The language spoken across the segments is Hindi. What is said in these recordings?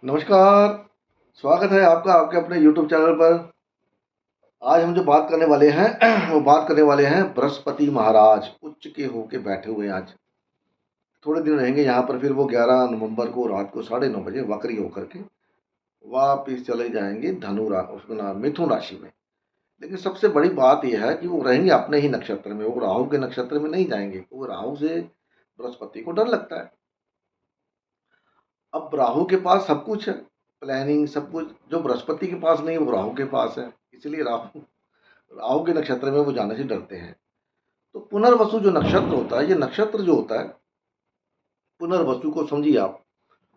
नमस्कार। स्वागत है आपका आपके अपने YouTube चैनल पर। आज हम जो बात करने वाले हैं वो बात करने वाले हैं बृहस्पति महाराज उच्च के होके बैठे हुए हैं आज। थोड़े दिन रहेंगे यहाँ पर, फिर वो 11 नवंबर को रात को 9:30 बजे वक्री होकर के वापिस चले जाएंगे उसका नाम मिथुन राशि में। लेकिन सबसे बड़ी बात यह है कि वो रहेंगे अपने ही नक्षत्र में, वो राहु के नक्षत्र में नहीं जाएंगे, क्योंकि राहु से बृहस्पति को डर लगता है। अब राहु के पास सब कुछ है, प्लानिंग सब कुछ, जो बृहस्पति के पास नहीं वो राहु के पास है। इसलिए राहु राहु के नक्षत्र में वो जाने से डरते हैं। तो पुनर्वसु जो नक्षत्र होता है, ये नक्षत्र जो होता है, पुनर्वसु को समझिए आप,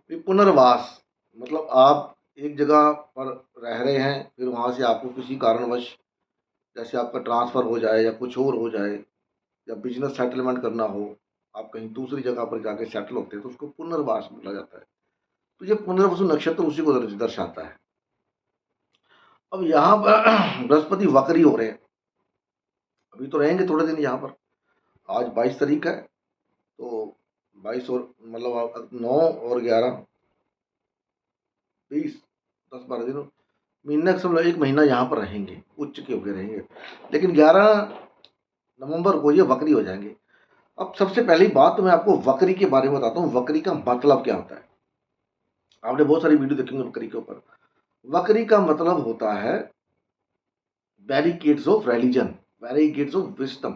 ये पुनर्वास, मतलब आप एक जगह पर रह रहे हैं, फिर वहाँ से आपको किसी कारणवश, जैसे आपका ट्रांसफ़र हो जाए या कुछ और हो जाए या बिजनेस सेटलमेंट करना हो, आप कहीं दूसरी जगह पर जाके सेटल होते हैं, तो उसको पुनर्वास बोला जाता है। तो ये पुनर्वसु नक्षत्र उसी को दर्शाता है। अब यहाँ पर बृहस्पति वक्री हो रहे हैं, अभी तो रहेंगे थोड़े दिन यहाँ पर। आज 22 तारीख है, तो 22 और मतलब 9 और 11, 20, 10-12 दिन, महीना का समझ लो, 1 महीना यहाँ पर रहेंगे, उच्च के होके रहेंगे। लेकिन 11 नवंबर को ये वक्री हो जाएंगे। अब सबसे पहली बात तो मैं आपको वक्री के बारे में बताता हूँ, वक्री का मतलब क्या होता है। आपने बहुत सारी वीडियो देखी होंगी वक्री के ऊपर। वक्री का मतलब होता है barricades of religion, barricades of wisdom.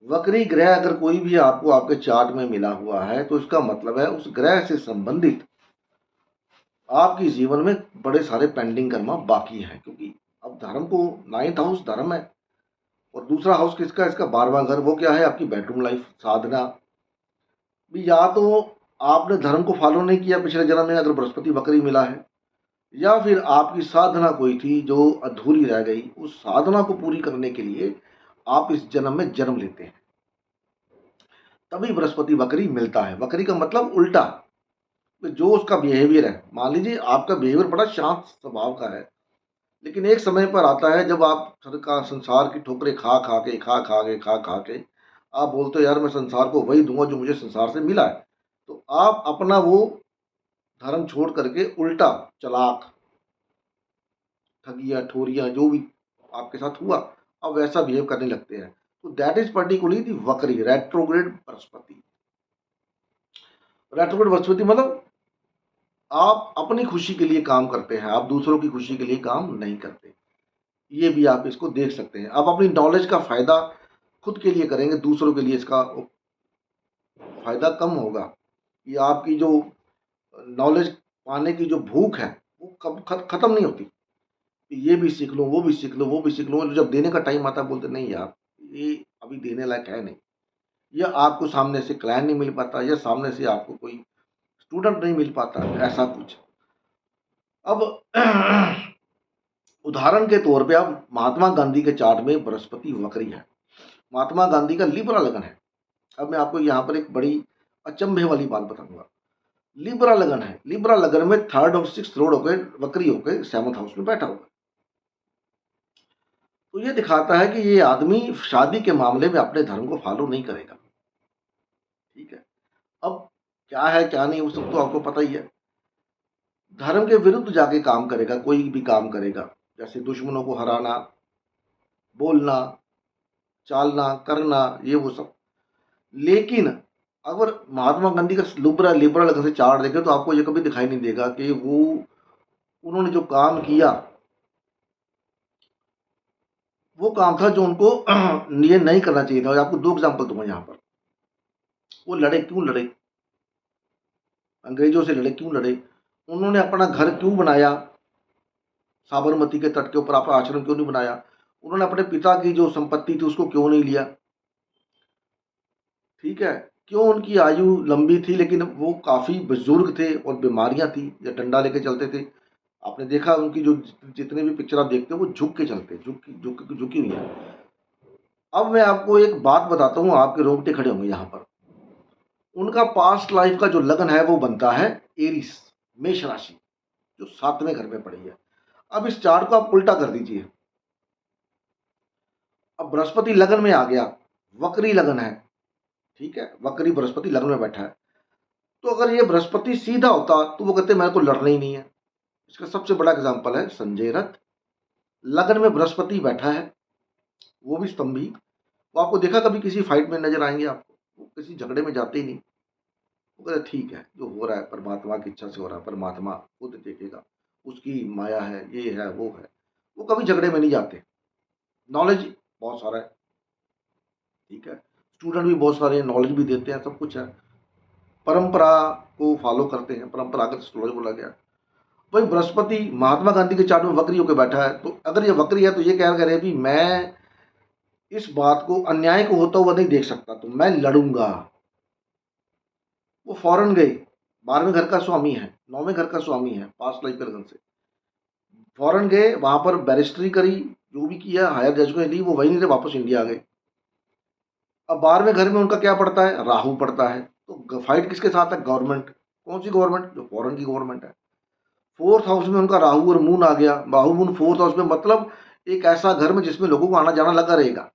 वक्री ग्रह अगर कोई भी आपको आपके चार्ट में मिला हुआ है, तो इसका मतलब है उस ग्रह से संबंधित आपके जीवन में बड़े सारे पेंडिंग कर्मा बाकी है। क्योंकि अब धर्म को 9th हाउस धर्म है, और दूसरा हाउस किसका, इसका 12वां घर, वो क्या है, आपकी बेडरूम लाइफ, साधना भी। या तो आपने धर्म को फॉलो नहीं किया पिछले जन्म में, अगर बृहस्पति वक्री मिला है, या फिर आपकी साधना कोई थी जो अधूरी रह गई, उस साधना को पूरी करने के लिए आप इस जन्म में जन्म लेते हैं, तभी बृहस्पति वक्री मिलता है। वक्री का मतलब उल्टा, जो उसका बिहेवियर है। मान लीजिए आपका बिहेवियर बड़ा शांत स्वभाव का है, लेकिन एक समय पर आता है जब आप सरकार संसार की ठोकरें खा खा के आप बोलते हो यार मैं संसार को वही दूंगा जो मुझे संसार से मिला है, तो आप अपना वो धर्म छोड़ करके उल्टा चालाक, ठगियाँ ठोरियाँ जो भी आपके साथ हुआ, अब वैसा बिहेव करने लगते हैं। तो दैट इज पर्टिकुलरली दी वक्री, रेट्रोग्रेड बृहस्पति। रेट्रोग्रेड बृहस्पति मतलब आप अपनी खुशी के लिए काम करते हैं, आप दूसरों की खुशी के लिए काम नहीं करते। ये भी आप इसको देख सकते हैं। आप अपनी नॉलेज का फ़ायदा खुद के लिए करेंगे, दूसरों के लिए इसका फ़ायदा कम होगा। ये आपकी जो नॉलेज पाने की जो भूख है, वो कब ख़त्म नहीं होती। ये भी सीख लूँ, वो भी सीख लूँ, वो भी सीख लूँ, जब देने का टाइम आता है बोलते नहीं यार, ये अभी देने लायक है नहीं। या आपको सामने से क्लाइंट नहीं मिल पाता, या सामने से आपको कोई स्टूडेंट नहीं मिल पाता, ऐसा कुछ। अब उदाहरण के तौर पे आप महात्मा गांधी के चार्ट में बृहस्पति वक्री है। महात्मा गांधी का लिब्रा लगन है। अब मैं आपको यहाँ पर एक बड़ी अचंभे वाली बात बताऊंगा। लिब्रा लगन है, लिब्रा लगन में 3rd और 6th रोड होकर वक्री होकर 7th हाउस में बैठा हुआ है। तो ये दिखाता है कि ये आदमी शादी के मामले में अपने धर्म को फॉलो नहीं करेगा। ठीक है, अब क्या है क्या नहीं वो सब तो आपको पता ही है। धर्म के विरुद्ध जाके काम करेगा, कोई भी काम करेगा, जैसे दुश्मनों को हराना, बोलना, चालना, करना, ये वो सब। लेकिन अगर महात्मा गांधी का लिबरल अगर से चार्ट देखें, तो आपको ये कभी दिखाई नहीं देगा कि वो उन्होंने जो काम किया, वो काम था जो उनको ये नहीं करना चाहिए था। आपको 2 एग्जाम्पल दूंगा यहाँ पर। वो लड़े क्यों लड़े, अंग्रेजों से लड़े क्यों लड़े, उन्होंने अपना घर क्यों बनाया, साबरमती के तट के ऊपर अपना आश्रम क्यों नहीं बनाया, उन्होंने अपने पिता की जो संपत्ति थी उसको क्यों नहीं लिया। ठीक है, क्यों उनकी आयु लंबी थी लेकिन वो काफ़ी बुजुर्ग थे और बीमारियां थी, या डंडा लेके चलते थे। आपने देखा उनकी जो जितने भी पिक्चर आप देखते हो, वो झुक के चलते, झुकी हुई है। अब मैं आपको एक बात बताता हूँ, आपके रोंगटे खड़े होंगे यहाँ पर। उनका पास्ट लाइफ का जो लगन है वो बनता है एरिस, मेष राशि, जो 7वें घर में पड़ी है। अब इस चार्ट को आप उल्टा कर दीजिए। अब बृहस्पति लगन में आ गया, वक्री लगन है। ठीक है, वक्री बृहस्पति लगन में बैठा है। तो अगर ये बृहस्पति सीधा होता तो वो कहते मेरे को लड़ना ही नहीं है। इसका सबसे बड़ा एग्जाम्पल है संजय रथ। लगन में बृहस्पति बैठा है, वो भी स्तंभी। वो आपको देखा कभी किसी फाइट में नजर आएंगे आपको? वो किसी झगड़े में जाते ही नहीं। वो कहते ठीक है, जो हो रहा है परमात्मा की इच्छा से हो रहा है, परमात्मा खुद देखेगा, उसकी माया है, ये है वो है। वो कभी झगड़े में नहीं जाते। नॉलेज बहुत सारा है, ठीक है, स्टूडेंट भी बहुत सारे हैं, नॉलेज भी देते हैं, सब कुछ है। परंपरा को फॉलो करते हैं, परंपरागत एस्ट्रोलॉजी बोला गया। वही बृहस्पति महात्मा गांधी के चार्ट में वक्री होकर बैठा है, तो अगर ये वक्री है तो ये कह रहे हैं भी मैं इस बात को, अन्याय को होता हुआ नहीं देख सकता, तो मैं लड़ूंगा। वो फॉरेन गए, 12वें घर का स्वामी है, 9वें घर का स्वामी है, पास्ट लाइफ के लगन से फॉरेन गए, वहां पर बैरिस्ट्री करी, जो भी किया, हायर एजुकेशन ली, वो वही नहीं रहे, वापस इंडिया आ गए। अब 12वें घर में उनका क्या पड़ता है? राहु पड़ता है। तो फाइट किसके साथ है? गवर्नमेंट। कौन सी गवर्नमेंट? जो फॉरेन की गवर्नमेंट है। फोर्थ हाउस में उनका राहु और मून आ गया। राहु मून फोर्थ हाउस में, मतलब एक ऐसा घर में जिसमें लोगों को आना जाना लगा रहेगा।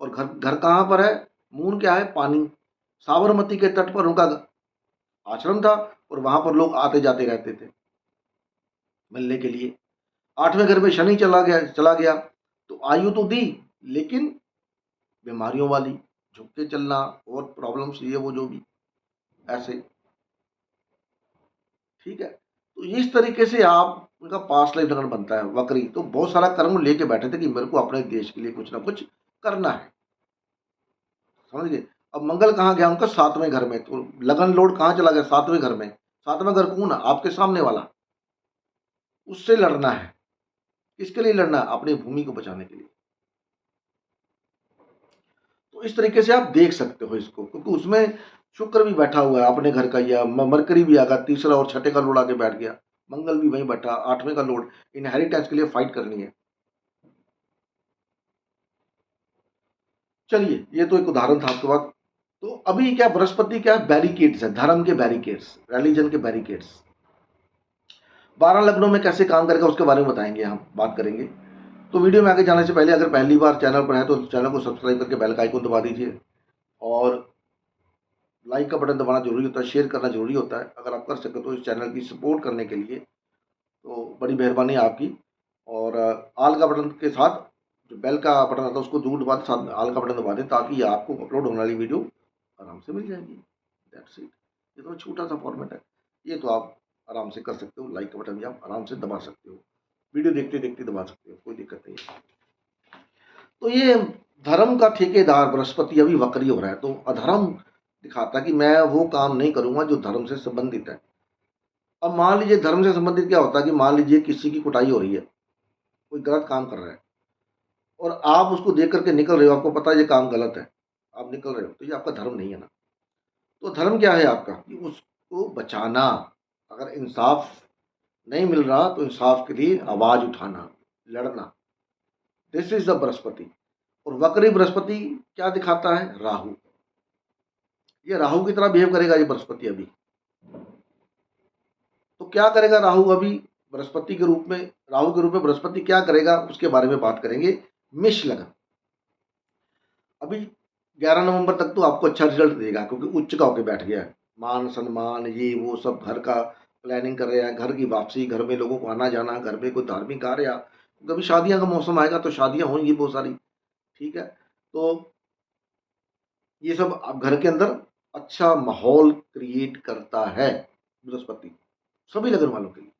और घर घर कहाँ पर है? मून क्या है? पानी। साबरमती के तट पर उनका आश्रम था, और वहां पर लोग आते जाते रहते थे मिलने के लिए। 8वें घर में शनि चला गया, तो आयु तो दी, लेकिन बीमारियों वाली, झुक के चलना और प्रॉब्लम्स, ये वो जो भी ऐसे, ठीक है। तो इस तरीके से आप उनका पास्ट लाइफ लगन बनता है वक्री। तो बहुत सारा कर्म लेके बैठे थे कि मेरे को अपने देश के लिए कुछ ना कुछ करना है, समझ गए। अब मंगल कहाँ गया? उनका 7वें घर में, तो लगन लोड कहाँ चला गया? 7वें घर में। 7वां घर कौन है? आपके सामने वाला। उससे लड़ना है। किसके लिए लड़ना है? अपनी भूमि को बचाने के लिए। तो इस तरीके से आप देख सकते हो इसको, क्योंकि उसमें शुक्र भी बैठा हुआ है अपने घर का, या मरकरी भी आ गया, तीसरा और छठे का लोड आके बैठ गया, मंगल भी वहीं बैठा, 8वें का लोड, इनहेरिटेंस के लिए फाइट करनी है। चलिए, ये तो एक उदाहरण था आपके पास। तो अभी क्या बृहस्पति क्या बैरिकेड्स है, धर्म के बैरिकेड्स, रिलीजन के बैरिकेड्स 12 लग्नों में कैसे काम करेगा उसके बारे में बताएंगे, हम बात करेंगे। तो वीडियो में आगे जाने से पहले अगर पहली बार चैनल पर है तो चैनल को सब्सक्राइब करके बेल का आइकन दबा दीजिए, और लाइक का बटन दबाना जरूरी होता है, शेयर करना जरूरी होता है। अगर आप कर सके तो इस चैनल की सपोर्ट करने के लिए तो बड़ी मेहरबानी है आपकी। और आल का बटन के साथ जो बेल का बटन आता है उसको जरूर दबा दें, साथ में आल का बटन दबा दें, ताकि आपको अपलोड होने वाली वीडियो आराम से मिल जाएगी। That's it. ये तो छोटा सा फॉर्मेट है, ये तो आप आराम से कर सकते हो। लाइक का बटन भी आप आराम से दबा सकते हो, वीडियो देखते देखते दबा सकते हो, कोई दिक्कत नहीं है। तो ये धर्म का ठेकेदार बृहस्पति अभी वक्री हो रहा है, तो अधर्म दिखाता है कि मैं वो काम नहीं करूंगा जो धर्म से संबंधित है। अब मान लीजिए धर्म से संबंधित क्या होता है कि मान लीजिए किसी की कुटाई हो रही है, कोई गलत काम कर रहा है, और आप उसको देख करके निकल रहे हो, आपको पता है ये काम गलत है, आप निकल रहे हो, तो ये आपका धर्म नहीं है ना। तो धर्म क्या है आपका? कि उसको बचाना। अगर इंसाफ नहीं मिल रहा तो इंसाफ के लिए आवाज उठाना, लड़ना। This is the Brihaspati. और वक्री बृहस्पति क्या दिखाता है? राहु। ये राहु की तरह बिहेव करेगा ये बृहस्पति अभी। तो क्या करेगा राहु अभी बृहस्पति के रूप में? राहु के रूप में बृहस्पति क्या करेगा उसके बारे में बात करेंगे। मेष लगन अभी 11 नवंबर तक तो आपको अच्छा रिजल्ट देगा, क्योंकि उच्च का होकर बैठ गया है। मान सम्मान ये वो सब घर का प्लानिंग कर रहे हैं, घर की वापसी, घर में लोगों को आना जाना, घर में कोई धार्मिक कार्य, कभी शादियां का मौसम आएगा तो शादियां होंगी बहुत सारी, ठीक है। तो ये सब आप घर के अंदर अच्छा माहौल क्रिएट करता है बृहस्पति, सभी लगन वालों के लिए,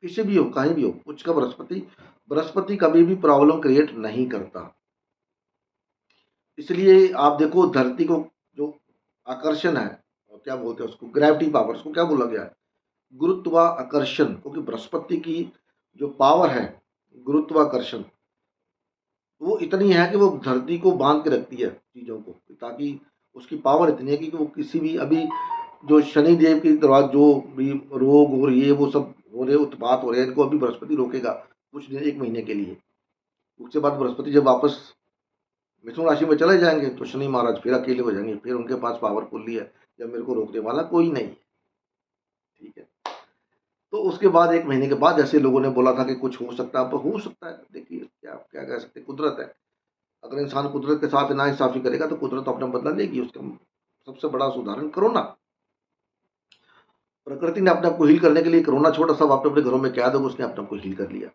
किसी भी हो, कहीं भी हो। उच्च का बृहस्पति, बृहस्पति कभी भी प्रॉब्लम क्रिएट नहीं करता। इसलिए आप देखो धरती को जो आकर्षण है, और क्या बोलते हैं उसको, ग्रेविटी पावर, उसको क्या बोला गया है? गुरुत्वाकर्षण। क्योंकि बृहस्पति की जो पावर है गुरुत्वाकर्षण, वो इतनी है कि वो धरती को बांध के रखती है चीजों को, ताकि उसकी पावर इतनी है कि वो किसी भी, अभी जो शनि देव की तरह जो भी रोग और ये वो सब हो रहे, उत्पात हो रहे हैं, इनको अभी बृहस्पति रोकेगा कुछ दिन, 1 महीने के लिए। उसके बाद बृहस्पति जब वापस मिथुन राशि में चले जाएंगे तो शनि महाराज फिर अकेले हो जाएंगे, फिर उनके पास पावरफुल है, जब मेरे को रोकने वाला कोई नहीं है, ठीक है। तो उसके बाद 1 महीने के बाद, जैसे लोगों ने बोला था कि कुछ हो सकता है, अब हो सकता है, देखिए क्या क्या कह सकते हैं, कुदरत है। अगर इंसान कुदरत के साथ नाइंसाफी करेगा तो कुदरत अपना बदला लेगी। उसका सबसे बड़ा उदाहरण कोरोना, प्रकृति ने अपने आप को हील करने के लिए कोरोना छोटा सा आपने अपने घरों में क्या दोगे, उसने अपने आप को हील कर लिया।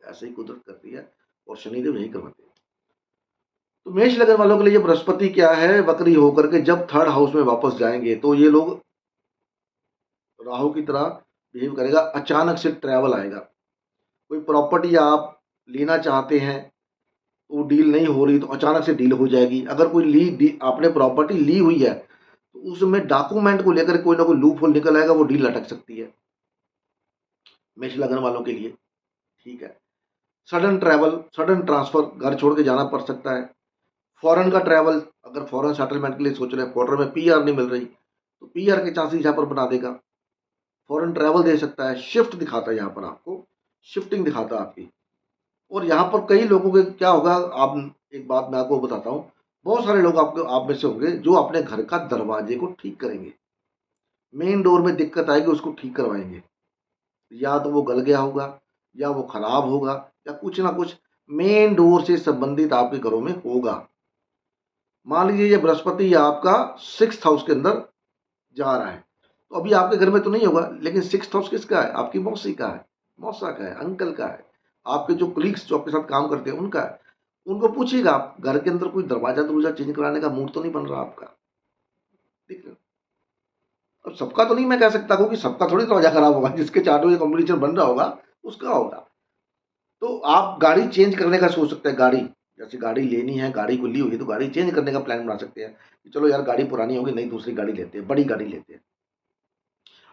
ऐसे ही कुदरत करती है और शनिदेव यही करवाते हैं। तो मेष लगन वालों के लिए ये बृहस्पति क्या है, वक्री होकर के जब थर्ड हाउस में वापस जाएंगे तो ये लोग राहु की तरह बिहेव करेगा। अचानक से ट्रैवल आएगा, कोई प्रॉपर्टी आप लेना चाहते हैं तो डील नहीं हो रही तो अचानक से डील हो जाएगी। अगर कोई आपने प्रॉपर्टी ली हुई है तो उसमें डॉक्यूमेंट को लेकर कोई ना कोई लूप होल निकल आएगा, वो डील लटक सकती है मेष लगन वालों के लिए। ठीक है। सडन ट्रैवल, सडन ट्रांसफर, घर छोड़ के जाना पड़ सकता है। फॉरेन का ट्रैवल, अगर फॉरेन सेटलमेंट के लिए सोच रहे हैं, फॉरेन में पीआर नहीं मिल रही तो पीआर के चांसेस यहाँ पर बना देगा। फॉरेन ट्रैवल दे सकता है। शिफ्ट दिखाता है यहाँ पर आपको, शिफ्टिंग दिखाता है आपकी। और यहाँ पर कई लोगों के क्या होगा, आप एक बात मैं आपको बताता हूँ, बहुत सारे लोग आपको आप में से होंगे जो अपने घर का दरवाजे को ठीक करेंगे, मेन डोर में दिक्कत आएगी उसको ठीक करवाएंगे। या तो वो गल गया होगा या वो खराब होगा या कुछ ना कुछ मेन डोर से संबंधित आपके घरों में होगा। मान लीजिए ये बृहस्पति आपका 6th हाउस के अंदर जा रहा है तो अभी आपके घर में तो नहीं होगा, लेकिन 6th हाउस किसका है, आपकी मौसी का है, मौसा का है, अंकल का है, आपके जो कलीग्स जो आपके साथ काम करते हैं उनका है। उनको पूछिएगा आप घर के अंदर कोई दरवाजा दरवाजा चेंज कराने का मूड तो नहीं बन रहा आपका। ठीक है। अब सबका तो नहीं मैं कह सकता, क्योंकि सबका थोड़ी दरवाजा खराब होगा, जिसके चार्ट में कॉम्बिनेशन बन रहा होगा उसका होगा। तो आप गाड़ी चेंज करने का सोच सकते हैं। गाड़ी, जैसे गाड़ी लेनी है, गाड़ी को ली होगी तो गाड़ी चेंज करने का प्लान बना सकते हैं कि चलो यार गाड़ी पुरानी होगी, नई दूसरी गाड़ी लेते हैं, बड़ी गाड़ी लेते हैं।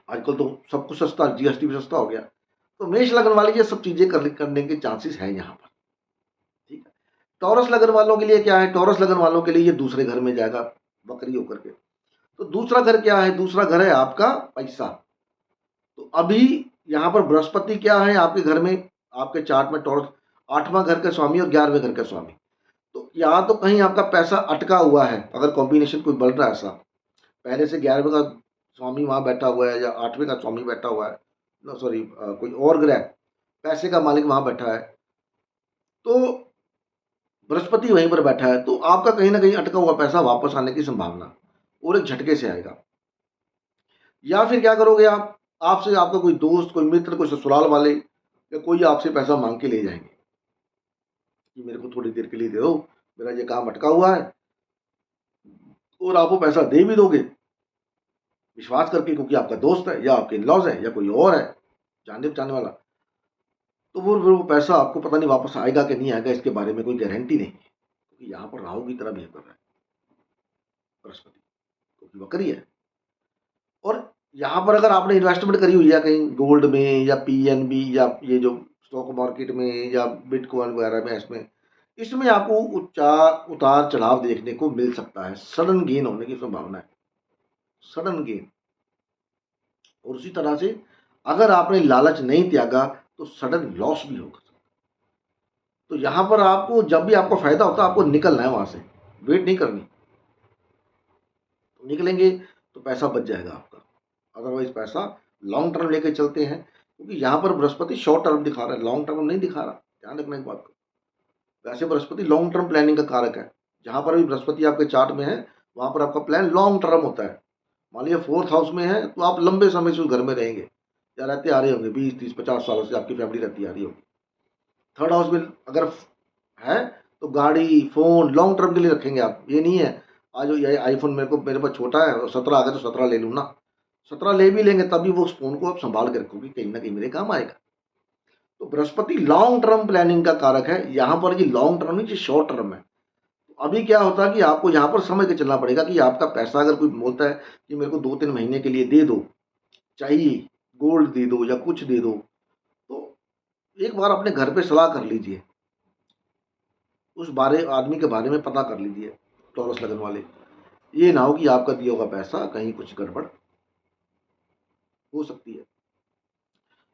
आजकल तो सब कुछ सस्ता, जीएसटी भी सस्ता हो गया। तो मेष लगन वाले ये सब चीजें करने के चांसेस है यहाँ पर। ठीक है। टॉरस लगन वालों के लिए क्या है, टॉरस लगन वालों के लिए ये दूसरे घर में जाएगा बकरी होकर के। तो दूसरा घर क्या है, दूसरा घर है आपका पैसा। तो अभी यहाँ पर बृहस्पति क्या है आपके घर में, आपके चार्ट में टॉरस 8वां घर का स्वामी और 11वें घर का स्वामी। तो या तो कहीं आपका पैसा अटका हुआ है, अगर कॉम्बिनेशन कोई बन रहा है ऐसा, पहले से 11वें का स्वामी वहां बैठा हुआ है या 8वें का स्वामी बैठा हुआ है, सॉरी कोई और ग्रह पैसे का मालिक वहां बैठा है, तो बृहस्पति वहीं पर बैठा है, तो आपका कहीं ना कहीं अटका हुआ पैसा वापस आने की संभावना और एक झटके से आएगा। या फिर क्या करोगे आप, आपसे आपका कोई दोस्त, कोई मित्र, कोई ससुराल वाले या कोई आपसे पैसा मांग के ले जाएंगे कि मेरे को थोड़ी देर के लिए दे दो, मेरा ये काम अटका हुआ है, और आप वो पैसा दे भी दोगे विश्वास करके, क्योंकि आपका दोस्त है या आपके इन-लॉज़ है या कोई और है जानने पहचानने वाला। तो वो पैसा आपको पता नहीं वापस आएगा कि नहीं आएगा, इसके बारे में कोई गारंटी नहीं है, क्योंकि यहाँ पर राहु की तरह बिहेव कर रहा है बृहस्पति, क्योंकि वक्री है। और यहाँ पर अगर आपने इन्वेस्टमेंट करी हुई है कहीं गोल्ड में या पीएनबी या ये जो स्टॉक मार्केट में या बिटकॉइन वगैरह में, इसमें इसमें आपको उतार चढ़ाव देखने को मिल सकता है, सडन गेन होने की संभावना है, सडन गेन। और उसी तरह से अगर आपने लालच नहीं त्यागा तो सडन लॉस भी होगा। तो यहाँ पर आपको जब भी आपको फायदा होता है आपको निकलना है वहां से, वेट नहीं करनी। तो निकलेंगे तो पैसा बच जाएगा आपका, अदरवाइज पैसा लॉन्ग टर्म लेके चलते हैं, क्योंकि यहाँ पर बृहस्पति शॉर्ट टर्म दिखा रहा है, लॉन्ग टर्म नहीं दिखा रहा, ध्यान रखना एक बात को। वैसे बृहस्पति लॉन्ग टर्म प्लानिंग का कारक है, जहाँ पर भी बृहस्पति आपके चार्ट में है वहां पर आपका प्लान लॉन्ग टर्म होता है। मान लीजिए 4th हाउस में है तो आप लंबे समय से उस घर में रहेंगे या रहते आ रहे होंगे, 20 30 50 सालों से आपकी फैमिली रहती आ रही होगी। 3rd हाउस में अगर है तो गाड़ी फोन लॉन्ग टर्म के लिए रखेंगे आप, ये नहीं है आज ये आईफोन मेरे पास छोटा है और 17 आ गया तो 17 ले लूँ ना, 17 ले भी लेंगे तभी वो उस फोन को आप संभाल के रखोगे, कहीं ना कहीं मेरे काम आएगा। तो बृहस्पति लॉन्ग टर्म प्लानिंग का कारक है, यहाँ पर ये लॉन्ग टर्म नहीं, ये शॉर्ट टर्म है। तो अभी क्या होता है कि आपको यहाँ पर समझ के चलना पड़ेगा कि आपका पैसा अगर कोई बोलता है कि मेरे को 2 3 महीने के लिए दे दो, चाहिए गोल्ड दे दो या कुछ दे दो, तो एक बार अपने घर पे सलाह कर लीजिए, उस बारे आदमी के बारे में पता कर लीजिए, टॉरस लगन वाले। ये ना हो कि आपका दिया हुआ पैसा कहीं कुछ गड़बड़ हो सकती है,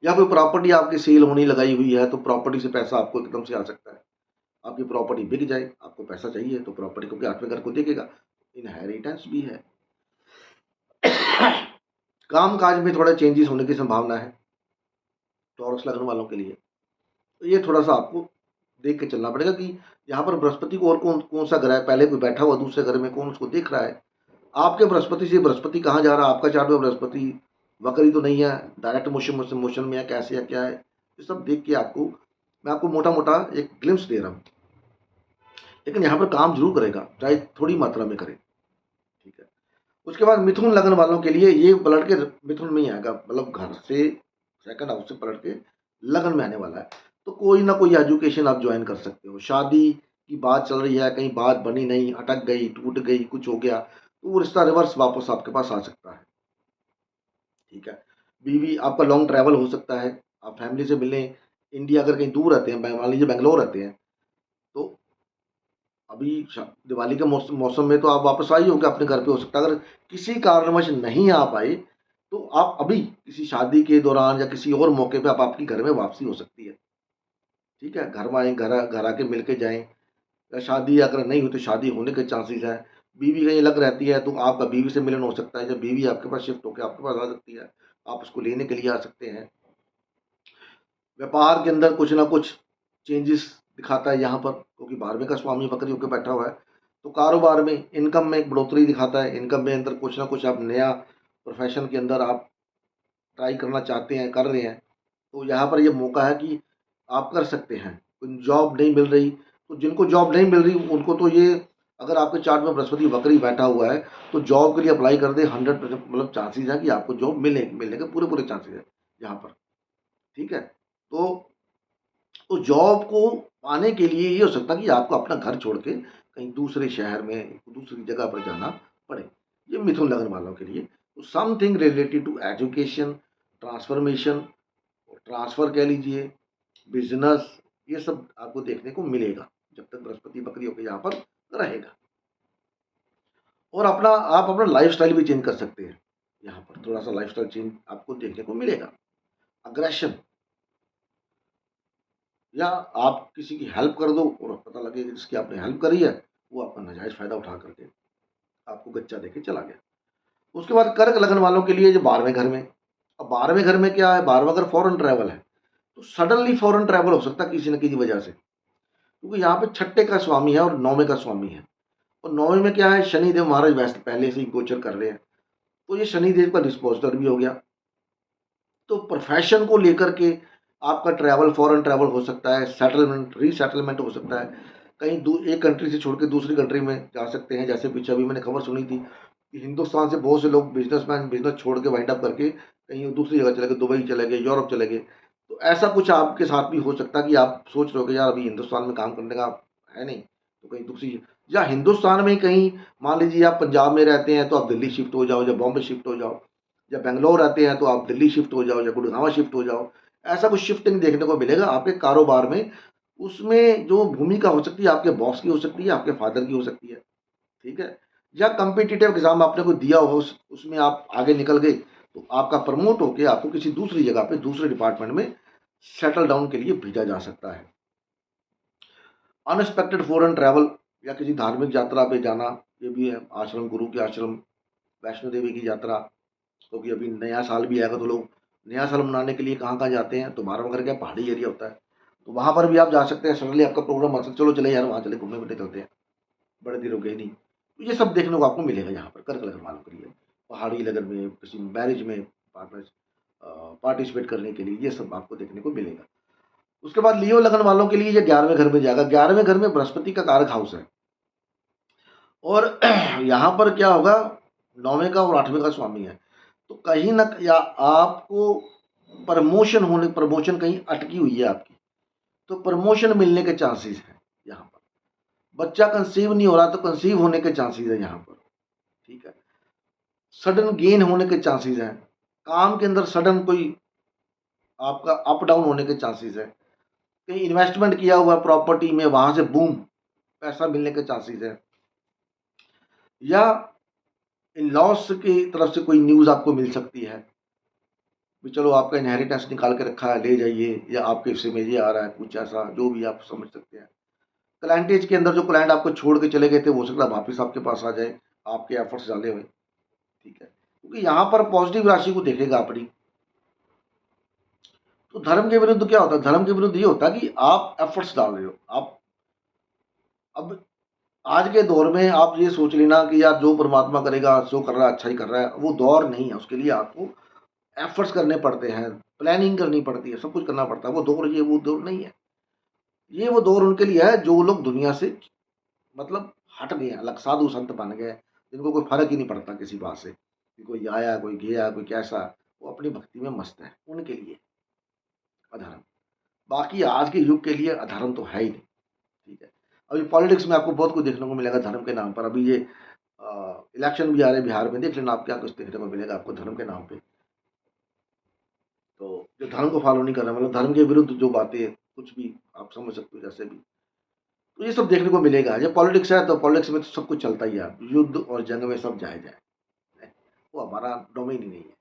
या कोई प्रॉपर्टी आपकी सेल होनी लगाई हुई है तो प्रॉपर्टी से पैसा आपको एकदम से आ सकता है, आपकी प्रॉपर्टी बिक जाए, आपको पैसा चाहिए तो प्रॉपर्टी, क्योंकि 8वें घर को देखेगा, इनहेरिटेंस भी है। काम काज में थोड़ा चेंजेस होने की संभावना है टॉरस लगन वालों के लिए। तो ये थोड़ा सा आपको देख के चलना पड़ेगा कि यहाँ पर बृहस्पति को और कौन कौन सा ग्रह है, पहले कोई बैठा हुआ दूसरे घर में, कौन उसको देख रहा है, आपके बृहस्पति से बृहस्पति कहाँ जा रहा है, आपका चार्ट में बृहस्पति वक्री तो नहीं है, डायरेक्ट मोशन मोशन में है, कैसे है क्या है, ये सब देख के आपको मैं आपको मोटा मोटा एक ग्लिम्स दे रहा हूँ। लेकिन यहाँ पर काम जरूर करेगा, चाहे थोड़ी मात्रा में करे। ठीक है। उसके बाद मिथुन लगन वालों के लिए ये पलट के मिथुन में ही आएगा, मतलब घर से सेकंड हाउस से पलट के लगन में आने वाला है। तो कोई ना कोई एजुकेशन आप ज्वाइन कर सकते हो। शादी की बात चल रही है, कहीं बात बनी नहीं, अटक गई, टूट गई, कुछ हो गया, तो वो रिश्ता रिवर्स वापस आपके पास आ सकता है। ठीक है। बीवी आपका लॉन्ग ट्रैवल हो सकता है, आप फैमिली से मिलें, इंडिया अगर कहीं दूर रहते हैं, मान लीजिए बेंगलोर रहते हैं, तो अभी दिवाली के मौसम में तो आप वापस आ ही होंगे अपने घर पे, हो सकता है अगर किसी कारणवश नहीं आ पाए तो आप अभी किसी शादी के दौरान या किसी और मौके पे आप आपकी घर में वापसी हो सकती है। ठीक है, घर में आए, घर घर आके मिल के जाएं, या शादी अगर नहीं हुई तो शादी होने के चांसेस है। बीवी कहीं अलग रहती है तो आपका बीवी से मिलन हो सकता है, जब बीवी आपके पास शिफ्ट होकर आपके पास आ सकती है, आप उसको लेने के लिए आ सकते हैं। व्यापार के अंदर कुछ ना कुछ चेंजेस दिखाता है यहाँ पर, क्योंकि 12वें का स्वामी वक्री होकर बैठा हुआ है। तो कारोबार में इनकम में एक बढ़ोतरी दिखाता है, इनकम में अंदर कुछ ना कुछ आप नया प्रोफेशन के अंदर आप ट्राई करना चाहते हैं, कर रहे हैं, तो यहाँ पर ये मौका है कि आप कर सकते हैं। जॉब नहीं मिल रही, तो जिनको जॉब नहीं मिल रही उनको तो ये, अगर आपके चार्ट में बृहस्पति वक्री बैठा हुआ है तो जॉब के लिए अप्लाई कर दे, 100% मतलब चांसेस है कि आपको जॉब मिलने के पूरे पूरे चांसेस है यहाँ पर। ठीक है। तो जॉब को पाने के लिए ये हो सकता है कि आपको अपना घर छोड़ के कहीं दूसरे शहर में, दूसरी जगह पर जाना पड़े। ये मिथुन लगन वालों के लिए। तो something related to education, transformation, transfer कह लीजिए, बिज़नेस, ये सब आपको देखने को मिलेगा, जब तक बृहस्पति बकरी होकर यहाँ पर रहेगा। और आप अपना लाइफ़स्टाइल भी चेंज कर सकते हैं। यहाँ पर थोड़ा-सा लाइफ़स्टाइल चेंज आपको देखने को मिलेगा। अग्रेशन, या आप किसी की हेल्प कर दो और पता लगे कि जिसकी आपने हेल्प करी है, वो आपका नाजायज़ फ़ायदा उठा करके आपको गच्चा देके चला गया। उसके बाद कर्क लगन वालों के लिए जो 12वें घर में, अब 12वें घर में क्या है, 12वां घर फ़ॉरेन ट्रैवल है, तो सडनली फ़ॉरेन ट्रैवल हो सकता है किसी न किसी वजह से, क्योंकि यहाँ पे छठे का स्वामी है और 9वें का स्वामी है। और 9वें में क्या है, शनिदेव महाराज वैसे पहले से ही गोचर कर रहे हैं, तो ये शनिदेव का डिस्पोज़िटर भी हो गया। तो प्रोफ़ेशन को लेकर के आपका ट्रैवल, फ़ॉरेन ट्रैवल हो सकता है, सेटलमेंट, रीसेटलमेंट हो सकता है। कहीं दू एक कंट्री से छोड़ के दूसरी कंट्री में जा सकते हैं। जैसे पीछे अभी मैंने खबर सुनी थी कि हिंदुस्तान से बहुत से लोग बिज़नेसमैन बिज़नेस छोड़ के वाइंड अप करके कहीं दूसरी जगह चले गए, दुबई चले गए, यूरोप चले गए। तो ऐसा कुछ आपके साथ भी हो सकता है कि आप सोच रहे हो कि यार अभी हिंदुस्तान में काम करने का है नहीं, तो कहीं दूसरी, या हिंदुस्तान में कहीं, मान लीजिए आप पंजाब में रहते हैं तो आप दिल्ली शिफ्ट हो जाओ या बॉम्बे शिफ्ट हो जाओ, या बेंगलोर रहते हैं तो आप दिल्ली शिफ्ट हो जाओ या गुड़गांव शिफ्ट हो जाओ। ऐसा कुछ शिफ्टिंग देखने को मिलेगा आपके कारोबार में। उसमें जो भूमिका हो सकती है आपके बॉस की हो सकती है, आपके फादर की हो सकती है। ठीक है? या कॉम्पिटिटिव एग्ज़ाम आपने कोई दिया हो, उसमें आप आगे निकल गए, तो आपका प्रमोट होके आपको किसी दूसरी जगह पे, दूसरे डिपार्टमेंट में सेटल डाउन के लिए भेजा जा सकता है। अनएक्सपेक्टेड फॉरेन ट्रैवल या किसी धार्मिक यात्रा पे जाना, ये भी है। आश्रम, गुरु के आश्रम, वैष्णो देवी की यात्रा, क्योंकि अभी नया साल भी आएगा तो लोग नया साल मनाने के लिए कहाँ-कहाँ जाते हैं, तो 12वां घर क्या पहाड़ी एरिया होता है। तो वहाँ पर भी आप जा सकते हैं, सडनली आपका प्रोग्राम बन सकता है, चलो चले यार वहाँ चले घूमने-वूमने चलते हैं, बड़े दिन हो गए नहीं। तो ये सब देखने को आपको मिलेगा यहाँ पर कर्क लगन वालों के लिए। पहाड़ी लगन में, किसी मैरिज में पार्टिसिपेट करने के लिए, ये सब आपको देखने को मिलेगा। उसके बाद लियो लगन वालों के लिए ये 11वें घर में जाएगा। 11वें घर में बृहस्पति का कारक हाउस है, और यहाँ पर क्या होगा, 9वें का और 8वें का स्वामी है। तो कहीं न, या आपको प्रमोशन कहीं अटकी हुई है आपकी, तो प्रमोशन मिलने के चांसेस हैं यहाँ पर। बच्चा कंसीव नहीं हो रहा तो कंसीव होने के चांसेस है यहाँ पर। ठीक है। सडन गेन होने के चांसेस हैं। काम के अंदर सडन कोई आपका अप डाउन होने के चांसेस है। कहीं इन्वेस्टमेंट किया हुआ प्रॉपर्टी में, वहाँ से बूम पैसा मिलने के चांसेस है। या इन-लॉज़ की तरफ से कोई न्यूज़ आपको मिल सकती है, कि चलो आपका इनहेरिटेंस निकाल के रखा है, ले जाइए, या आपके हिस्से में ये आ रहा है, कुछ ऐसा जो भी आप समझ सकते हैं। क्लाइंटेज के अंदर जो क्लाइंट आपको छोड़ के चले गए थे, हो सकता है वापस आपके पास आ जाए, आपके एफर्ट्स डाले हुए। ठीक है। क्योंकि यहाँ पर पॉजिटिव राशि को देखेगा अपनी। तो धर्म के विरुद्ध क्या होता है? धर्म के विरुद्ध ये होता है कि आप एफर्ट्स डाल रहे हो। आप अब आज के दौर में आप ये सोच लेना कि यार जो परमात्मा करेगा, जो कर रहा है अच्छा ही कर रहा है, वो दौर नहीं है। उसके लिए आपको एफर्ट्स करने पड़ते हैं, प्लानिंग करनी पड़ती है, सब कुछ करना पड़ता है। वो दौर ये वो दौर नहीं है। ये वो दौर उनके लिए है जो लोग दुनिया से मतलब हट गए हैं, अलग साधु संत बन गए, जिनको कोई फ़र्क ही नहीं पड़ता किसी बात से, कि कोई आया, कोई गया, कोई कैसा, वो अपनी भक्ति में मस्त है, उनके लिए अधर्म। बाकी आज के युग के लिए अधर्म तो है ही नहीं, ठीक है। अभी पॉलिटिक्स में आपको बहुत कुछ देखने को मिलेगा धर्म के नाम पर। अभी ये इलेक्शन भी आ रहे हैं बिहार में, देख लेना आप क्या कुछ देखने को मिलेगा आपको धर्म के नाम पे। तो जो धर्म को फॉलो नहीं कर रहा, मतलब धर्म के विरुद्ध जो बातें, कुछ भी आप समझ सकते हो जैसे भी, तो ये सब देखने को मिलेगा। ये पॉलिटिक्स है तो पॉलिटिक्स में तो सब कुछ चलता ही है, युद्ध और जंग में सब जायज़ है। वो हमारा डोमेन ही नहीं है।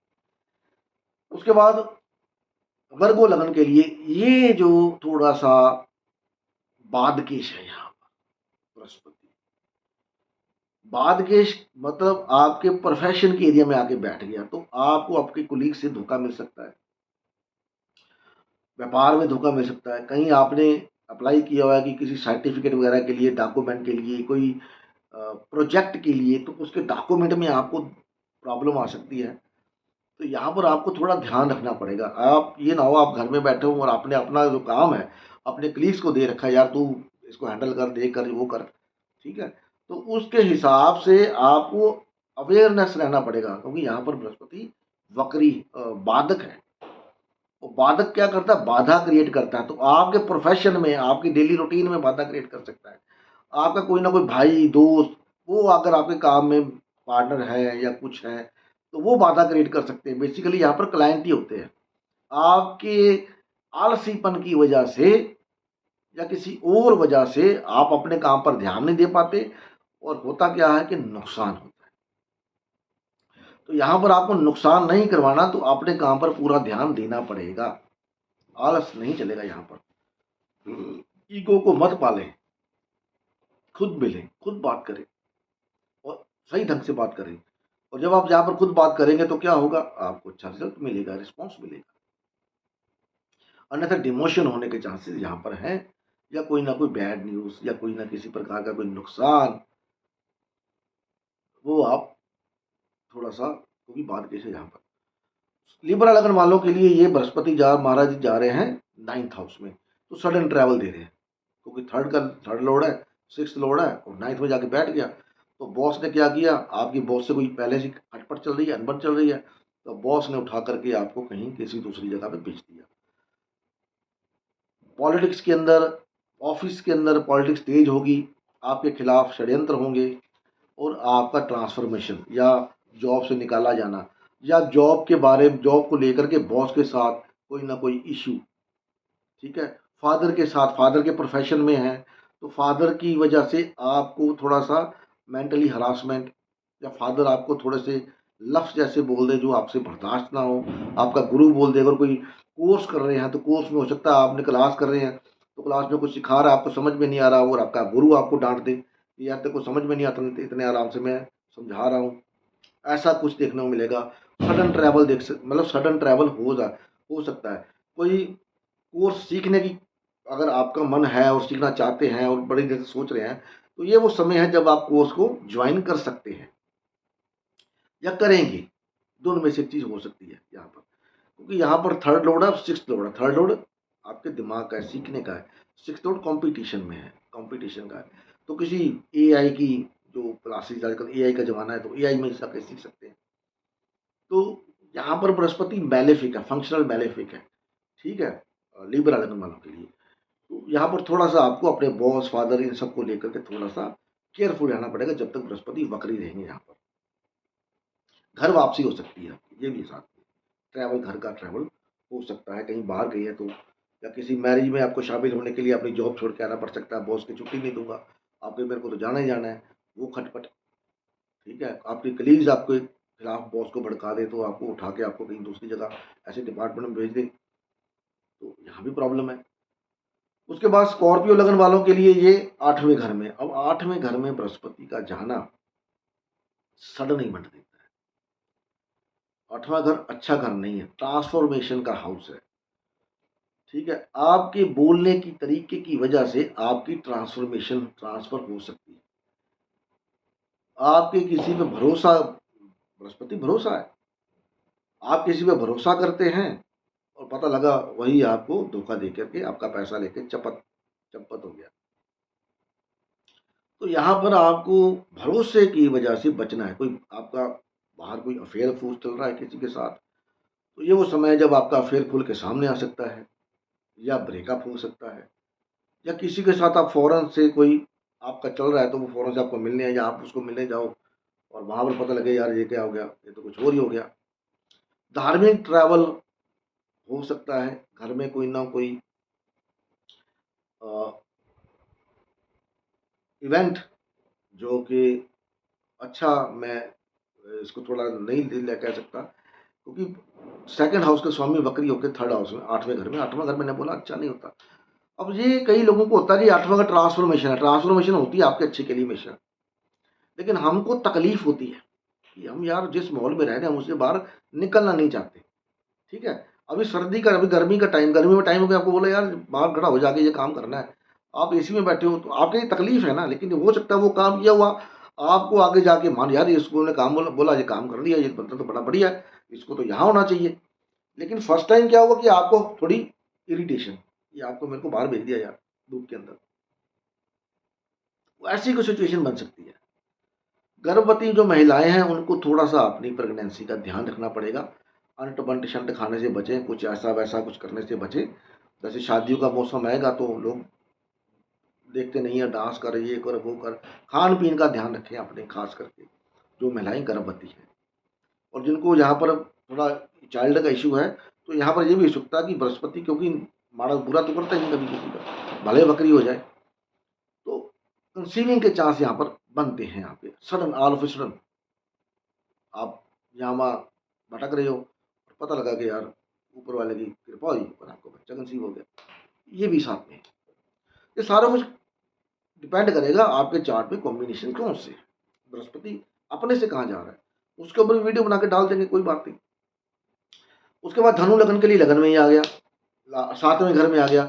उसके बाद वर्गो लगन के लिए ये जो थोड़ा-सा बादकेश है यहाँ पर बृहस्पति। बादकेश मतलब आपके प्रोफ़ेशन के एरिया में आके बैठ गया, तो आपको आपके कोलीग से धोखा मिल सकता है, व्यापार में धोखा मिल सकता है। कहीं आपने अप्लाई किया हुआ है कि किसी सर्टिफ़िकेट वगैरह के लिए, डॉक्यूमेंट के लिए, कोई प्रोजेक्ट के लिए, तो उसके डॉक्यूमेंट में आपको प्रॉब्लम आ सकती है। तो यहाँ पर आपको थोड़ा ध्यान रखना पड़ेगा। आप ये ना हो आप घर में बैठे हो और आपने अपना जो काम है, अपने कलीग्स को दे रखा है, यार तू इसको हैंडल कर, दे कर, वो कर, ठीक है? तो उसके हिसाब से आपको अवेयरनेस रहना पड़ेगा, क्योंकि यहाँ पर बृहस्पति वक्री बाधक है। वो बाधक क्या करता है? बाधा क्रिएट करता है। तो आपके प्रोफ़ेशन में, आपकी डेली रूटीन में बाधा क्रिएट कर सकता है। आपका कोई ना कोई भाई, दोस्त, वो अगर आपके काम में पार्टनर है या कुछ है, तो वो बाधा क्रिएट कर सकते हैं। बेसिकली यहाँ पर क्लाइंट ही होते हैं। आपके आलसीपन की वजह से या किसी और वजह से आप अपने काम पर ध्यान नहीं दे पाते, और होता क्या है कि नुकसान होता है। तो यहाँ पर आपको नुकसान नहीं करवाना, तो अपने काम पर पूरा ध्यान देना पड़ेगा। आलस नहीं चलेगा यहाँ पर। ईगो को मत पालें, खुद मिलें, खुद बात करें और सही ढंग से बात करें। और जब आप यहाँ पर खुद बात करेंगे तो क्या होगा? आपको अच्छा रिज़ल्ट मिलेगा, रिस्पॉन्स मिलेगा। अन्यथा डिमोशन होने के चांसेस यहाँ पर हैं, या कोई ना कोई बैड न्यूज़ या कोई ना किसी प्रकार का कोई नुकसान, वो आप थोड़ा-सा, क्योंकि बात कैसे यहाँ पर लिबरा लगन वालों के लिए ये बृहस्पति जा महाराज जी जा रहे हैं 9th हाउस में, तो सडन ट्रैवल दे रहे हैं, क्योंकि थर्ड लॉर्ड है, 6th लॉर्ड है और 9th में जाके बैठ गया। तो बॉस ने क्या किया, आपकी बॉस से कोई पहले से खटपट चल रही है, अनबन चल रही है, तो बॉस ने उठा करके आपको कहीं किसी दूसरी जगह पे भेज दिया। पॉलिटिक्स के अंदर, ऑफिस के अंदर पॉलिटिक्स तेज होगी, आपके खिलाफ षड्यंत्र होंगे, और आपका ट्रांसफॉर्मेशन या जॉब से निकाला जाना, या जॉब को लेकर के बॉस के साथ कोई ना कोई इशू, ठीक है? फादर के साथ, फादर के प्रोफेशन में है, तो फादर की वजह से आपको थोड़ा-सा मेंटली हरासमेंट, या फादर आपको थोड़े से लफ्ज़ जैसे बोल दें जो आपसे बर्दाश्त ना हो। आपका गुरु बोल दे, अगर कोई कोर्स कर रहे हैं, तो कोर्स में हो सकता है आपने क्लास कर रहे हैं, तो क्लास में कुछ सिखा रहा है, आपको समझ में नहीं आ रहा, और आपका गुरु आपको डाँट दे, कि यार तेरे को समझ में नहीं आता, इतने आराम से मैं समझा रहा हूँ। ऐसा कुछ देखने को मिलेगा। सडन ट्रैवल मतलब सडन ट्रैवल हो सकता है। कोई कोर्स सीखने की अगर आपका मन है और सीखना चाहते हैं और बड़ी देर से सोच रहे हैं, तो ये वो समय है जब आप कोर्स को जॉइन कर सकते हैं या करेंगे। दोनों में से एक चीज़ हो सकती है यहाँ पर। क्योंकि यहाँ पर थर्ड लॉर्ड है और सिक्स्थ लॉर्ड है। थर्ड लॉर्ड आपके दिमाग का है, सीखने का है। सिक्स्थ लॉर्ड कॉम्पिटिशन में है, कॉम्पिटिशन का है। तो किसी एआई की जो क्लासेस, आजकल एआई का ज़माना है, तो एआई में जाके सीख सकते हैं। तो यहाँ पर बृहस्पति मैलेफिक है, फंक्शनल मैलेफिक है, ठीक है? लिब्रा लगन वालों के लिए। तो यहाँ पर थोड़ा-सा आपको अपने बॉस, फादर, इन सबको लेकर के थोड़ा-सा केयरफुल रहना पड़ेगा जब तक बृहस्पति वक्री रहेंगे यहाँ पर। घर वापसी हो सकती है आपकी, ये भी साथ में। ट्रैवल, घर का ट्रैवल हो सकता है, कहीं बाहर गए हैं तो, या किसी मैरिज में आपको शामिल होने के लिए अपनी जॉब छोड़ के आना पड़ सकता है, बॉस की छुट्टी नहीं दूँगा, आपके मेरे को तो जाना ही जाना है, वो खटपट, ठीक है? आपके कलीग्स आपके खिलाफ बॉस को भड़का दें, तो आपको उठा के आपको कहीं दूसरी जगह ऐसे डिपार्टमेंट में भेज दें, तो यहाँ भी प्रॉब्लम है। उसके बाद स्कॉर्पियो लगन वालों के लिए ये 8वें घर में। अब 8वें घर में बृहस्पति का जाना सडन इवेंट देता है। 8वां घर अच्छा घर नहीं है, ट्रांसफॉर्मेशन का हाउस है, ठीक है? आपके बोलने की तरीके की वजह से आपकी ट्रांसफॉर्मेशन ट्रांसफ़र हो सकती है। आपके किसी पे भरोसा, बृहस्पति भरोसा है, आप किसी पे भरोसा करते हैं और पता लगा वही आपको धोखा दे करके आपका पैसा लेके चपत चपत हो गया। तो यहाँ पर आपको भरोसे की वजह से बचना है। कोई आपका बाहर कोई अफेयर-अफूर चल रहा है किसी के साथ, तो ये वो समय है जब आपका अफेयर खुल के सामने आ सकता है, या ब्रेकअप हो सकता है, या किसी के साथ आप फ़ौरन से कोई आपका चल रहा है तो वो फ़ौरन से आपको मिलने या आप उसको मिलने जाओ और वहाँ पर पता लगे यार ये क्या हो गया, ये तो कुछ और ही हो गया। धार्मिक ट्रैवल हो सकता है, घर में कोई ना कोई अ, इवेंट जो कि अच्छा, मैं इसको थोड़ा नहीं दिल कह सकता, क्योंकि सेकंड हाउस के स्वामी वक्री होके थर्ड हाउस में 8वें घर में, 8वां घर मैंने बोला अच्छा नहीं होता। अब ये कई लोगों को होता है कि 8वां का ट्रांसफॉर्मेशन है, ट्रांसफॉर्मेशन होती है आपके अच्छे के लिए हमेशा, लेकिन हमको तकलीफ होती है कि हम यार जिस माहौल में रह रहे हैं हम उससे बाहर निकलना नहीं चाहते। ठीक है? अभी सर्दी का, अभी गर्मी का टाइम, गर्मी में टाइम हो गया, आपको बोला यार बाहर खड़ा हो जाके ये काम करना है। आप एसी में बैठे हो तो आपके लिए तकलीफ है ना, लेकिन हो सकता है वो काम किया हुआ आपको आगे जाके मान यार इसको ने काम बोला बोला ये काम कर लिया, ये बंदा तो बड़ा बढ़िया है, इसको तो यहाँ होना चाहिए। लेकिन फर्स्ट टाइम क्या हुआ कि आपको थोड़ी इरिटेशन, ये आपको मेरे को बाहर भेज दिया यार धूप के अंदर। तो ऐसी कोई सिचुएशन बन सकती है। गर्भवती जो महिलाएँ हैं उनको थोड़ा-सा अपनी प्रेगनेंसी का ध्यान रखना पड़ेगा। अंट-बंट शंट खाने से बचें, कुछ ऐसा-वैसा कुछ करने से बचें। जैसे शादियों का मौसम आएगा तो लोग देखते नहीं है, डांस कर, ये कर, वो कर। खान-पीन का ध्यान रखें अपने ख़ास करके, जो महिलाएँ गर्भवती हैं। और जिनको यहाँ पर थोड़ा चाइल्ड का इश्यू है, तो यहाँ पर ये भी हो सकता है कि बृहस्पति, क्योंकि माड़ा बुरा तो करता ही नहीं कभी किसी का, भले बकरी हो जाए। तो कंसीविंग के चांस यहाँ पर बनते हैं यहाँ पे, sudden all of a sudden आप यहाँ-वहाँ भटक रहे हो, और पता लगा कि यार ऊपर वाले की कृपा हुई और आपको बच्चा कंसीव हो गया। ये भी साथ में है। ये सारा कुछ डिपेंड करेगा आपके चार्ट में कॉम्बिनेशन कौन से है। बृहस्पति अपने से कहाँ जा रहा है, उसके ऊपर वीडियो बना के डाल देंगे, कोई बात नहीं। उसके बाद धनु लगन के लिए लगन में ही आ गया, 7वें घर में आ गया।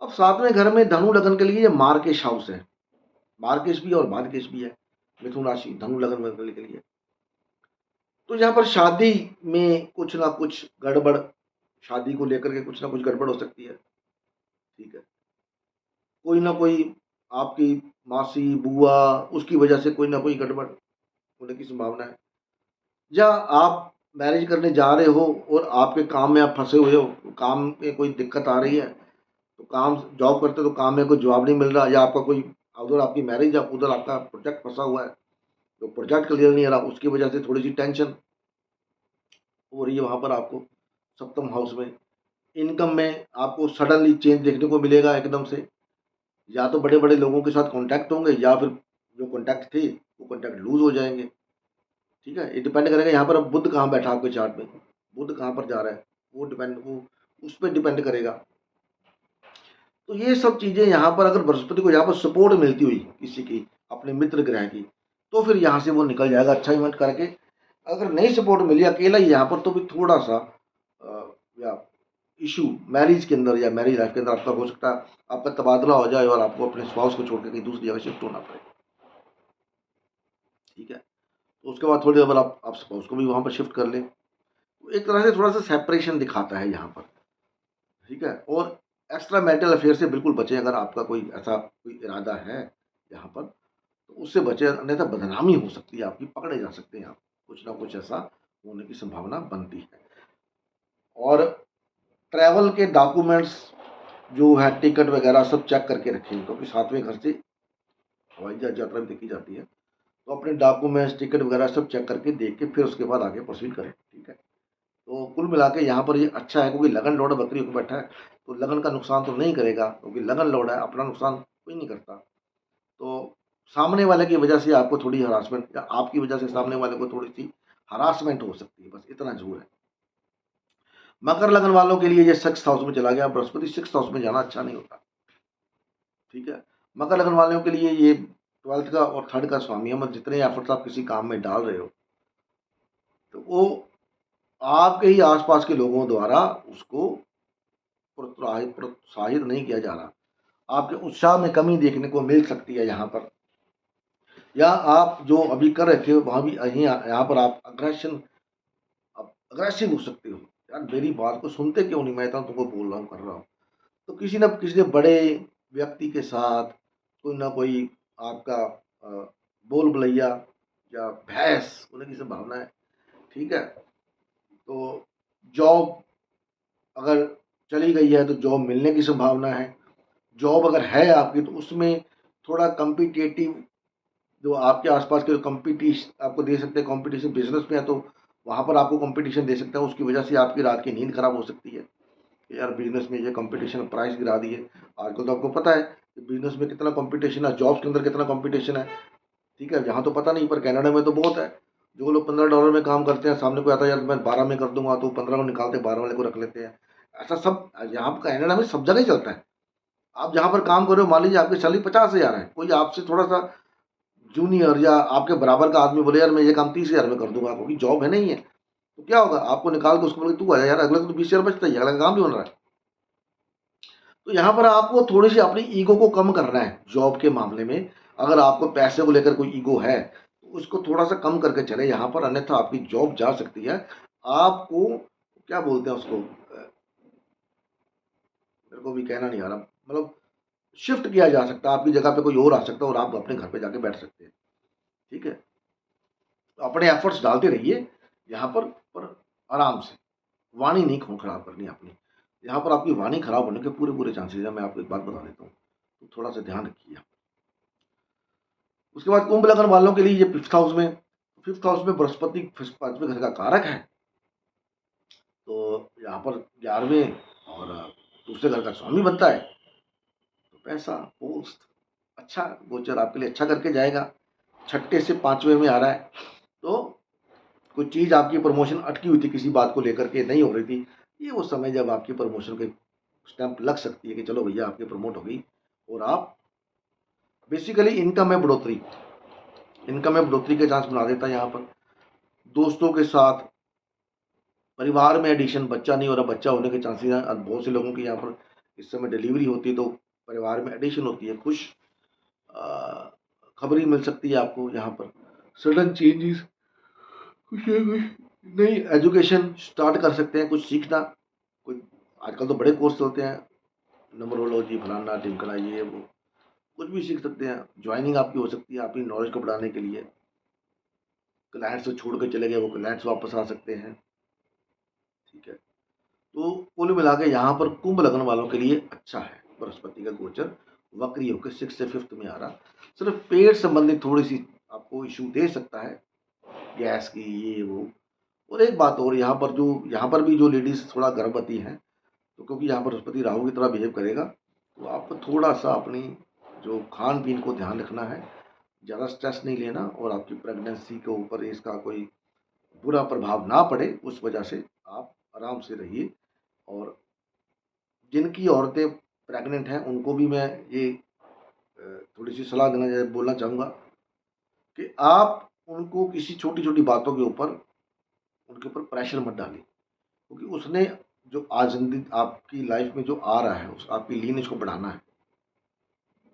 अब 7वें घर में धनु लगन के लिए ये मार्केश हाउस है। मार्केश भी और मार्केश भी है, मिथुन राशि धनु लगन में के लिए। तो यहाँ पर शादी में कुछ ना कुछ गड़बड़, शादी को लेकर के कुछ ना कुछ गड़बड़ हो सकती है। ठीक है? कोई ना कोई आपकी मासी, बुआ, उसकी वजह से कोई ना कोई गड़बड़ होने की संभावना है। या आप मैरिज करने जा रहे हो और आपके काम में आप फँसे हुए हो, काम में कोई दिक्कत आ रही है, तो काम जॉब करते हो तो काम में कोई जवाब नहीं मिल रहा, या आपका कोई उधर आपकी मैरिज है, उधर आपका प्रोजेक्ट फँसा हुआ है, तो प्रोजेक्ट क्लियर नहीं हो रहा, उसकी वजह से थोड़ी-सी टेंशन हो रही है वहाँ पर आपको, सप्तम हाउस में। इनकम में आपको सडनली चेंज देखने को मिलेगा एकदम से, या तो बड़े-बड़े लोगों के साथ कॉन्टैक्ट होंगे या फिर जो कॉन्टैक्ट थे, वो कॉन्टैक्ट लूज़ हो जाएँगे, ठीक है? ये डिपेंड करेगा यहाँ पर अब बुध कहाँ बैठा आपके चार्ट में, बुध कहाँ पर जा रहा है, वो उस पे डिपेंड करेगा। तो ये सब चीज़ें यहाँ पर अगर बृहस्पति को यहाँ पर सपोर्ट मिलती हुई किसी की, अपने मित्र ग्रह की, तो फिर यहाँ से वो निकल जाएगा अच्छा इवेंट करके। अगर नहीं सपोर्ट मिली, अकेला ही यहाँ पर, तो भी थोड़ा-सा या इश्यू मैरिज के अंदर या मैरिज लाइफ के अंदर आपका हो सकता है, आपका तबादला हो जाए और आपको अपने स्पाउस को छोड़ के कहीं दूसरी जगह शिफ्ट होना पड़े, ठीक है? तो उसके बाद थोड़ी देर आप स्पाउस को भी वहाँ पर शिफ्ट कर लें। तो एक तरह से थोड़ा-सा सेपरेशन दिखाता है यहाँ पर, ठीक है? और एक्स्ट्रा मैरिटल अफेयर से बिल्कुल बचें, अगर आपका कोई ऐसा कोई इरादा है यहाँ पर, तो उससे बचें, अन्यथा बदनामी हो सकती है आपकी, पकड़े जा सकते हैं आप। कुछ ना कुछ ऐसा होने की संभावना बनती है। और ट्रैवल के डॉक्यूमेंट्स जो है, टिकट वगैरह सब चेक करके रखें, क्योंकि 7वें घर से हवाई जहाज यात्रा भी देखी जाती है। तो अपने डॉक्यूमेंट्स, टिकट वगैरह सब चेक करके देख के फिर उसके बाद आगे प्रोसीड करें, ठीक है? तो कुल मिला के यहाँ पर ये अच्छा है, क्योंकि लगन लॉर्ड बकरी होकर बैठा है, तो लगन का नुकसान तो नहीं करेगा, क्योंकि लगन लॉर्ड है, अपना नुकसान कोई नहीं करता। तो सामने वाले की वजह से आपको थोड़ी हरासमेंट, या आपकी वजह से सामने वाले को थोड़ी-सी हरासमेंट हो सकती है, बस इतना ज़रूर है। मकर लगन वालों के लिए ये 6th हाउस में चला गया, बृहस्पति 6th हाउस में जाना अच्छा नहीं होता, ठीक है? मकर लगन वालों के लिए ये 12th का और 3rd का स्वामी है, मतलब जितने एफर्ट्स आप किसी काम में डाल रहे हो, तो वो आपके ही आस-पास के लोगों द्वारा उसको प्रोत्साहित नहीं किया जा रहा। आपके उत्साह में कमी देखने को मिल सकती है यहाँ पर। या आप जो अभी कर रहे थे वहाँ भी यहीं यहाँ पर आप अग्रेसिव हो सकते हो। यार मेरी बात को सुनते क्यों नहीं? मैं तो तुमको बोल रहा हूँ, कर रहा हूँ। तो किसी न किसी बड़े व्यक्ति के साथ कोई ना कोई आपका अ, बोल भलैया या बहस होने की संभावना है, ठीक है? तो जॉब अगर चली गई है तो जॉब मिलने की संभावना है। जॉब अगर है आपकी तो उसमें थोड़ा कॉम्पिटिटिव जो आपके आस-पास के जो आपको दे सकते हैं कॉम्पिटिशन, बिज़नेस में है तो वहाँ पर आपको कॉम्पिटिशन दे सकता है, उसकी वजह से आपकी रात की नींद खराब हो सकती है। कि यार बिज़नेस में ये कॉम्पिटिशन, प्राइस गिरा दिए। आजकल तो आपको पता है कि बिज़नेस में कितना कॉम्पिटिशन है, जॉब्स के अंदर कितना कॉम्पिटिशन है, ठीक है? यहाँ तो पता नहीं पर कनाडा में तो बहुत है। जो लोग $15 में काम करते हैं, सामने कोई आता है यार मैं 12 में कर दूँगा, तो 15 को निकालते 12 वाले को रख लेते हैं। ऐसा सब यहाँ पे कनाडा में सब जगह ही चलता है। आप जहाँ पर काम कर रहे हो, मान लीजिए आपकी सैलरी 50,000 है, कोई आपसे थोड़ा-सा जूनियर या आपके बराबर का आदमी बोले यार मैं ये काम 30,000 में कर दूँगा, क्योंकि जॉब है नहीं है। तो क्या होगा? आपको निकाल के उसको बोलेंगे तू आजा यार, अगले को तो 20,000 बचता ही है, अगले का काम भी बन रहा है। तो यहाँ पर आपको थोड़ी-सी अपनी ईगो को कम करना है जॉब के मामले में। अगर आपको पैसे को लेकर कोई ईगो है, तो उसको थोड़ा-सा कम करके चलें यहाँ पर, अन्यथा आपकी जॉब जा सकती है। आपको क्या बोलते हैं उसको, मेरे को भी कहना नहीं आ रहा, मतलब शिफ्ट किया जा सकता है, आपकी जगह पे कोई और आ सकता है और आप अपने घर पे जाके बैठ सकते हैं, ठीक है? तो अपने एफर्ट्स डालते रहिए यहाँ पर आराम से। वाणी नहीं खून खराब करनी अपनी। यहाँ पर आपकी वाणी खराब होने के पूरे-पूरे चांसेज़ हैं, मैं आपको एक बात बता देता हूँ। तो थोड़ा-सा ध्यान रखिए। उसके बाद कुंभ लग्न वालों के लिए ये 5th हाउस में बृहस्पति 5वें घर का कारक है। तो यहाँ पर 11वें और दूसरे घर का स्वामी बनता है। तो पैसा, पोस्ट अच्छा गोचर आपके लिए अच्छा करके जाएगा। छठे से 5वें में आ रहा है। तो कोई चीज़ आपकी प्रमोशन अटकी हुई थी, किसी बात को लेकर के नहीं हो रही थी, ये वो समय जब आपकी प्रमोशन के स्टैंप लग सकती है कि चलो भैया आपकी प्रमोट हो गई और आप बेसिकली इनकम में बढ़ोतरी के चांस बना देता है यहाँ पर। दोस्तों के साथ, परिवार में एडिशन, बच्चा नहीं हो रहा, बच्चा होने के चांसेस हैं। अब बहुत से लोगों की यहाँ पर इस समय डिलीवरी होती है तो परिवार में एडिशन होती है, खुश अ, खबरी मिल सकती है आपको यहाँ पर। सडन चेंजेस, कुछ ना कुछ नई एजुकेशन स्टार्ट कर सकते हैं, कुछ सीखना। कोई आजकल तो बड़े कोर्स चलते हैं, न्यूमरोलॉजी, फलाना ढिमकाना, ये वो, कुछ भी सीख सकते हैं। जॉइनिंग आपकी हो सकती है अपनी नॉलेज को बढ़ाने के लिए। क्लाइंट्स जो छोड़ के चले गए वो क्लाइंट्स वापस आ सकते हैं, ठीक है? तो कुल मिला के यहाँ पर कुंभ लग्न वालों के लिए अच्छा है बृहस्पति का गोचर, वक्री होकर 6 से 5th में आ रहा। सिर्फ पेट संबंधित थोड़ी सी आपको इशू दे सकता है, गैस की, ये वो। और एक बात और, यहाँ पर भी जो लेडीज थोड़ा गर्भवती हैं, तो क्योंकि यहाँ पर बृहस्पति राहु की तरह बिहेव करेगा, तो आपको थोड़ा सा अपनी जो खान पीन को ध्यान रखना है, ज़्यादा स्ट्रेस नहीं लेना और आपकी प्रेगनेंसी के ऊपर इसका कोई बुरा प्रभाव ना पड़े, उस वजह से आप आराम से रहिए। और जिनकी औरतें प्रेग्नेंट हैं उनको भी मैं ये थोड़ी सी सलाह बोलना चाहूँगा कि आप उनको किसी छोटी छोटी बातों के ऊपर उनके ऊपर प्रेशर मत डालिए, क्योंकि उसने जो आज आपकी लाइफ में जो आ रहा है उस आपकी लीनेज को बढ़ाना है,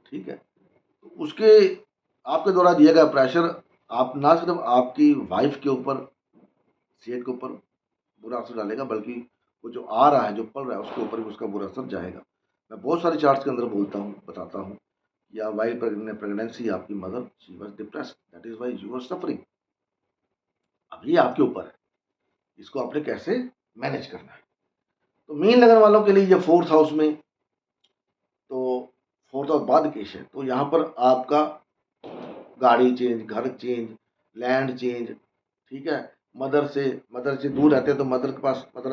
ठीक है? तो उसके आपके द्वारा दिया गया प्रेशर आप ना सिर्फ आपकी वाइफ के ऊपर, सेहत के ऊपर बुरा असर डालेगा, बल्कि वो जो आ रहा है, जो पल रहा है, उसके ऊपर भी उसका बुरा असर जाएगा। मैं बहुत सारे चार्ट्स के अंदर बोलता हूँ, बताता हूँ, या वाइल प्रेगनेंसी आपकी mother she was depressed, that is why you are suffering. अब ये आपके ऊपर है, इसको आपने कैसे मैनेज करना है। तो मीन लगन वालों के लिए ये 4th हाउस में, तो 4th हाउस बाद केश है, तो यहाँ पर आपका गाड़ी चेंज, घर चेंज, लैंड चेंज, ठीक है? मदर से दूर रहते हैं तो मदर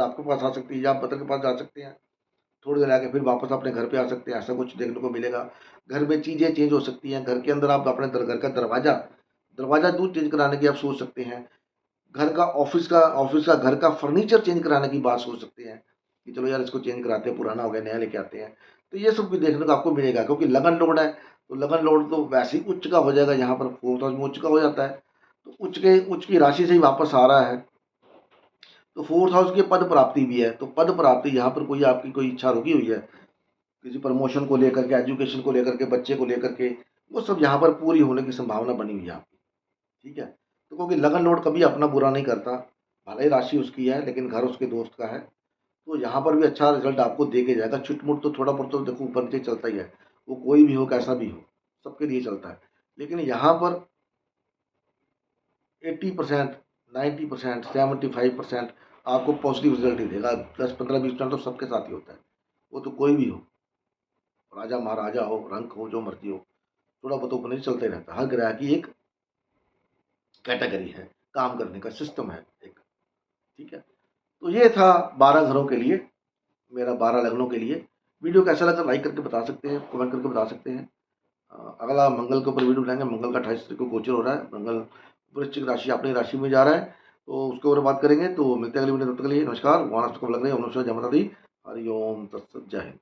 आपके पास आ सकती है या आप मदर के पास जा सकते हैं। थोड़ी देर आके फिर वापस अपने घर पे आ सकते हैं, ऐसा कुछ देखने को मिलेगा। घर में चीज़ें चेंज हो सकती हैं, घर के अंदर आप अपने घर का दरवाज़ा दरवाज़ा दूर चेंज कराने की आप सोच सकते हैं। घर का ऑफिस का घर का फर्नीचर चेंज कराने की बात सोच सकते हैं कि चलो यार इसको चेंज कराते हैं, पुराना हो गया नया लेके आते हैं। तो ये सब भी देखने को आपको मिलेगा, क्योंकि लगन लोड है, तो लगन लोड तो वैसे ही उच्च का हो जाएगा, यहाँ पर 4th हाउस में उच्च का हो जाता है। तो उच्च की राशि से ही वापस आ रहा है। तो 4th हाउस की पद प्राप्ति भी है, तो पद प्राप्ति यहाँ पर आपकी कोई इच्छा रुकी हुई है किसी प्रमोशन को लेकर के, एजुकेशन को लेकर के, बच्चे को लेकर के, वो सब यहाँ पर पूरी होने की संभावना बनी हुई है आपकी। ठीक है? तो क्योंकि लगन लौट कभी अपना बुरा नहीं करता, भले ही राशि उसकी है लेकिन घर उसके दोस्त का है, तो यहाँ पर भी अच्छा रिज़ल्ट आपको दे के जाएगा। छुट-मुट तो थोड़ा बहुत तो देखो ऊपर-नीचे चलता ही है, वो कोई भी हो, कैसा भी हो, सबके लिए चलता है। लेकिन यहाँ पर 80%, 90%, 75% आपको पॉजिटिव रिज़ल्ट ही देगा। 10, 15, 20% तो सबके साथ ही होता है। वो तो कोई भी हो, राजा महाराजा हो, रंक हो, जो मर्ज़ी हो, थोड़ा बहुत ऊपर-नीचे चलता ही रहता है। हर ग्रह की एक कैटेगरी है, काम करने का सिस्टम है एक, ठीक है? तो ये था 12 घरों के लिए, मेरा 12 लग्नों के लिए। वीडियो कैसा लगा लाइक करके बता सकते हैं, कमेंट करके बता सकते हैं। अगला मंगल के ऊपर वीडियो बनाएँगे, मंगल का 28 तारीख को गोचर हो रहा है, मंगल वृश्चिक राशि अपनी राशि में जा रहा है, तो उसके ऊपर बात करेंगे। तो मिलते हैं अगली वीडियो, तब तक के लिए नमस्कार। भगवान आपको लग रही है, ओम नमः शिवाय, जय माता दी, हरि ओम तत्सत, जय हिंद।